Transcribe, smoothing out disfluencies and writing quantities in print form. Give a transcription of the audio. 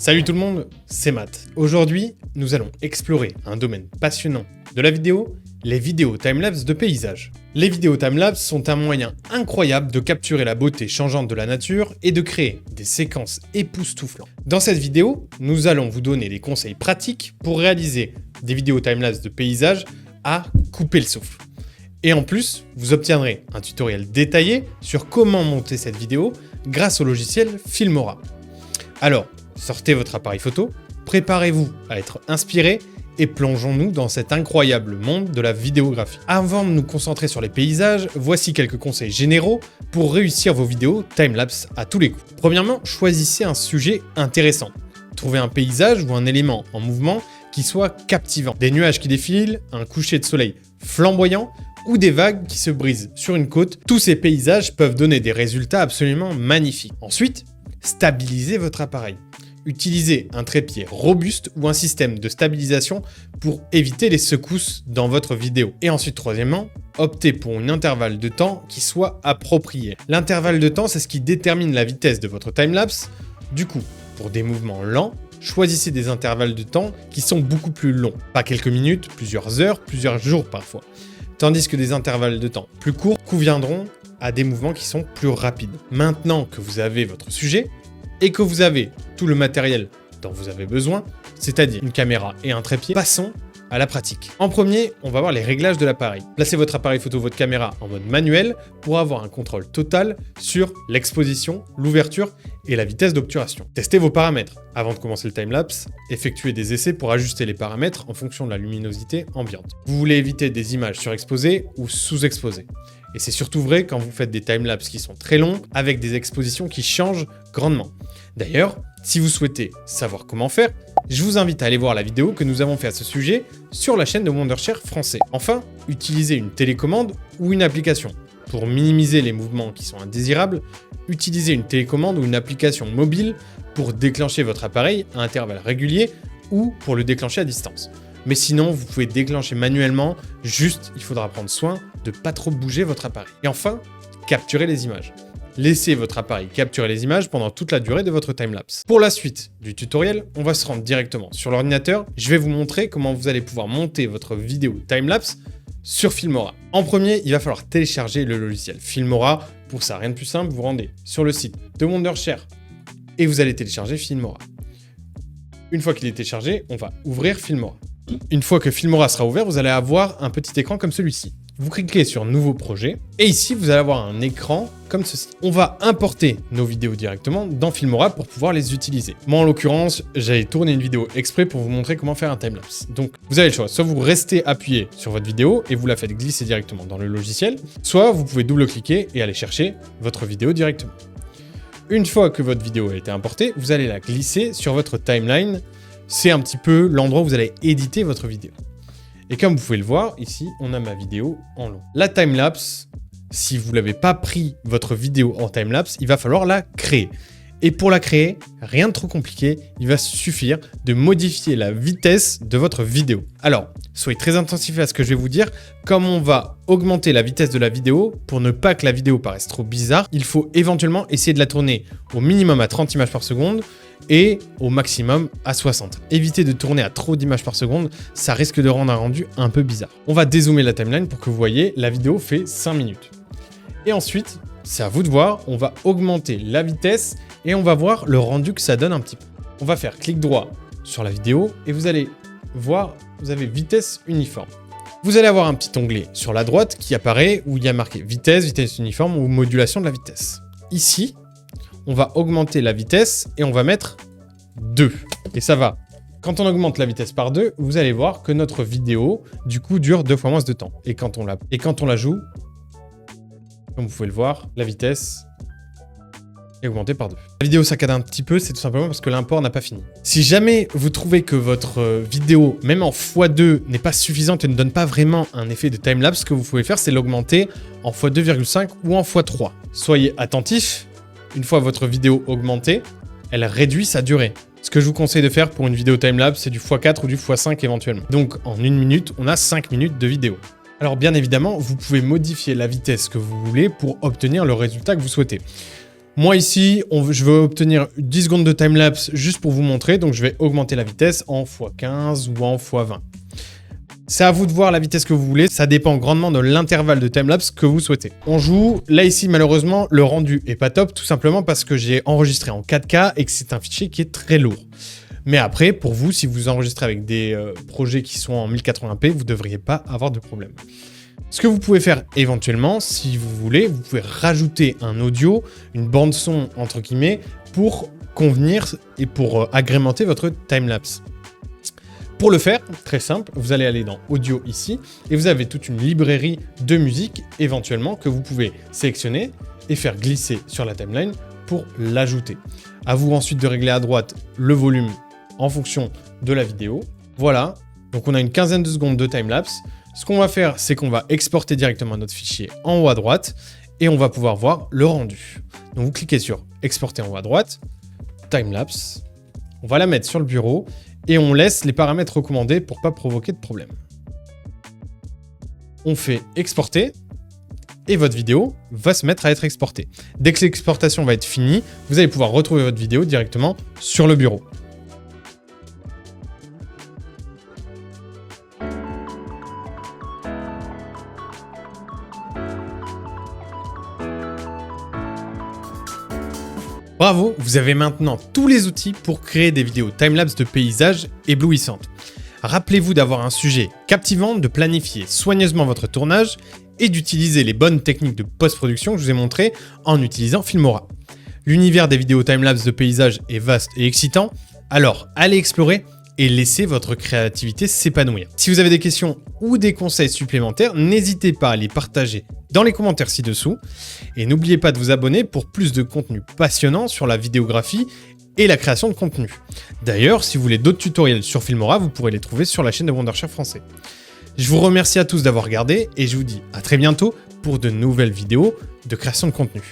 Salut tout le monde, c'est Matt. Aujourd'hui, nous allons explorer un domaine passionnant de la vidéo, les vidéos timelapse de paysages. Les vidéos timelapse sont un moyen incroyable de capturer la beauté changeante de la nature et de créer des séquences époustouflantes. Dans cette vidéo, nous allons vous donner des conseils pratiques pour réaliser des vidéos timelapse de paysages à couper le souffle. Et en plus, vous obtiendrez un tutoriel détaillé sur comment monter cette vidéo grâce au logiciel Filmora. Alors, sortez votre appareil photo, préparez-vous à être inspiré et plongeons-nous dans cet incroyable monde de la vidéographie. Avant de nous concentrer sur les paysages, voici quelques conseils généraux pour réussir vos vidéos timelapse à tous les coups. Premièrement, choisissez un sujet intéressant. Trouvez un paysage ou un élément en mouvement qui soit captivant. Des nuages qui défilent, un coucher de soleil flamboyant ou des vagues qui se brisent sur une côte. Tous ces paysages peuvent donner des résultats absolument magnifiques. Ensuite, stabilisez votre appareil. Utilisez un trépied robuste ou un système de stabilisation pour éviter les secousses dans votre vidéo. Et ensuite, troisièmement, optez pour un intervalle de temps qui soit approprié. L'intervalle de temps, c'est ce qui détermine la vitesse de votre timelapse. Du coup, pour des mouvements lents, choisissez des intervalles de temps qui sont beaucoup plus longs. Pas quelques minutes, plusieurs heures, plusieurs jours parfois. Tandis que des intervalles de temps plus courts conviendront à des mouvements qui sont plus rapides. Maintenant que vous avez votre sujet et que vous avez tout le matériel dont vous avez besoin, c'est-à-dire une caméra et un trépied, passons à la pratique. En premier, on va voir les réglages de l'appareil. Placez votre appareil photo, votre caméra en mode manuel pour avoir un contrôle total sur l'exposition, l'ouverture et la vitesse d'obturation. Testez vos paramètres. Avant de commencer le timelapse, effectuez des essais pour ajuster les paramètres en fonction de la luminosité ambiante. Vous voulez éviter des images surexposées ou sous-exposées. Et c'est surtout vrai quand vous faites des timelapses qui sont très longs avec des expositions qui changent grandement. D'ailleurs, si vous souhaitez savoir comment faire, je vous invite à aller voir la vidéo que nous avons fait à ce sujet sur la chaîne de Wondershare français. Enfin, utilisez une télécommande ou une application. Pour minimiser les mouvements qui sont indésirables, utilisez une télécommande ou une application mobile pour déclencher votre appareil à intervalles réguliers ou pour le déclencher à distance. Mais sinon, vous pouvez déclencher manuellement, juste il faudra prendre soin de ne pas trop bouger votre appareil. Et enfin, capturez les images. Laissez votre appareil capturer les images pendant toute la durée de votre timelapse. Pour la suite du tutoriel, on va se rendre directement sur l'ordinateur. Je vais vous montrer comment vous allez pouvoir monter votre vidéo timelapse sur Filmora. En premier, il va falloir télécharger le logiciel Filmora. Pour ça, rien de plus simple, vous rendez sur le site de Wondershare et vous allez télécharger Filmora. Une fois qu'il est téléchargé, on va ouvrir Filmora. Une fois que Filmora sera ouvert, vous allez avoir un petit écran comme celui-ci. Vous cliquez sur Nouveau projet et ici, vous allez avoir un écran comme ceci. On va importer nos vidéos directement dans Filmora pour pouvoir les utiliser. Moi, en l'occurrence, j'avais tourné une vidéo exprès pour vous montrer comment faire un timelapse. Donc, vous avez le choix. Soit vous restez appuyé sur votre vidéo et vous la faites glisser directement dans le logiciel, soit vous pouvez double-cliquer et aller chercher votre vidéo directement. Une fois que votre vidéo a été importée, vous allez la glisser sur votre timeline. C'est un petit peu l'endroit où vous allez éditer votre vidéo. Et comme vous pouvez le voir, ici, on a ma vidéo en long. La timelapse, si vous n'avez pas pris votre vidéo en timelapse, il va falloir la créer. Et pour la créer, rien de trop compliqué, il va suffire de modifier la vitesse de votre vidéo. Alors, soyez très attentifs à ce que je vais vous dire. Comme on va augmenter la vitesse de la vidéo, pour ne pas que la vidéo paraisse trop bizarre, il faut éventuellement essayer de la tourner au minimum à 30 images par seconde et au maximum à 60. Évitez de tourner à trop d'images par seconde, ça risque de rendre un rendu un peu bizarre. On va dézoomer la timeline pour que vous voyez, la vidéo fait 5 minutes. Et ensuite, c'est à vous de voir, on va augmenter la vitesse et on va voir le rendu que ça donne un petit peu. On va faire clic droit sur la vidéo et vous allez voir, vous avez vitesse uniforme. Vous allez avoir un petit onglet sur la droite qui apparaît où il y a marqué vitesse, vitesse uniforme ou modulation de la vitesse. Ici, on va augmenter la vitesse et on va mettre 2. Et ça va. Quand on augmente la vitesse par 2, vous allez voir que notre vidéo, du coup, dure 2 fois moins de temps. Et quand on la joue, comme vous pouvez le voir, la vitesse est augmentée par 2. La vidéo saccade un petit peu, c'est tout simplement parce que l'import n'a pas fini. Si jamais vous trouvez que votre vidéo, même en x2, n'est pas suffisante et ne donne pas vraiment un effet de timelapse, ce que vous pouvez faire, c'est l'augmenter en x2,5 ou en x3. Soyez attentifs. Une fois votre vidéo augmentée, elle réduit sa durée. Ce que je vous conseille de faire pour une vidéo timelapse, c'est du x4 ou du x5 éventuellement. Donc en 1 minute, on a 5 minutes de vidéo. Alors bien évidemment, vous pouvez modifier la vitesse que vous voulez pour obtenir le résultat que vous souhaitez. Moi ici, je veux obtenir 10 secondes de timelapse juste pour vous montrer, donc je vais augmenter la vitesse en x15 ou en x20. C'est à vous de voir la vitesse que vous voulez, ça dépend grandement de l'intervalle de timelapse que vous souhaitez. On joue, là ici malheureusement, le rendu est pas top, tout simplement parce que j'ai enregistré en 4K et que c'est un fichier qui est très lourd. Mais après, pour vous, si vous enregistrez avec des projets qui sont en 1080p, vous ne devriez pas avoir de problème. Ce que vous pouvez faire éventuellement, si vous voulez, vous pouvez rajouter un audio, une bande son entre guillemets, pour convenir et pour agrémenter votre timelapse. Pour le faire, très simple, vous allez aller dans Audio ici, et vous avez toute une librairie de musique éventuellement que vous pouvez sélectionner et faire glisser sur la timeline pour l'ajouter. À vous ensuite de régler à droite le volume en fonction de la vidéo. Voilà, donc on a une quinzaine de secondes de timelapse. Ce qu'on va faire, c'est qu'on va exporter directement notre fichier en haut à droite et on va pouvoir voir le rendu. Donc vous cliquez sur exporter en haut à droite, timelapse, on va la mettre sur le bureau et on laisse les paramètres recommandés pour pas provoquer de problème. On fait exporter et votre vidéo va se mettre à être exportée. Dès que l'exportation va être finie, vous allez pouvoir retrouver votre vidéo directement sur le bureau. Bravo, vous avez maintenant tous les outils pour créer des vidéos timelapse de paysages éblouissantes. Rappelez-vous d'avoir un sujet captivant, de planifier soigneusement votre tournage et d'utiliser les bonnes techniques de post-production que je vous ai montrées en utilisant Filmora. L'univers des vidéos timelapse de paysages est vaste et excitant, alors allez explorer et laissez votre créativité s'épanouir. Si vous avez des questions ou des conseils supplémentaires, n'hésitez pas à les partager dans les commentaires ci-dessous. Et n'oubliez pas de vous abonner pour plus de contenu passionnant sur la vidéographie et la création de contenu. D'ailleurs, si vous voulez d'autres tutoriels sur Filmora, vous pourrez les trouver sur la chaîne de Wondershare français. Je vous remercie à tous d'avoir regardé et je vous dis à très bientôt pour de nouvelles vidéos de création de contenu.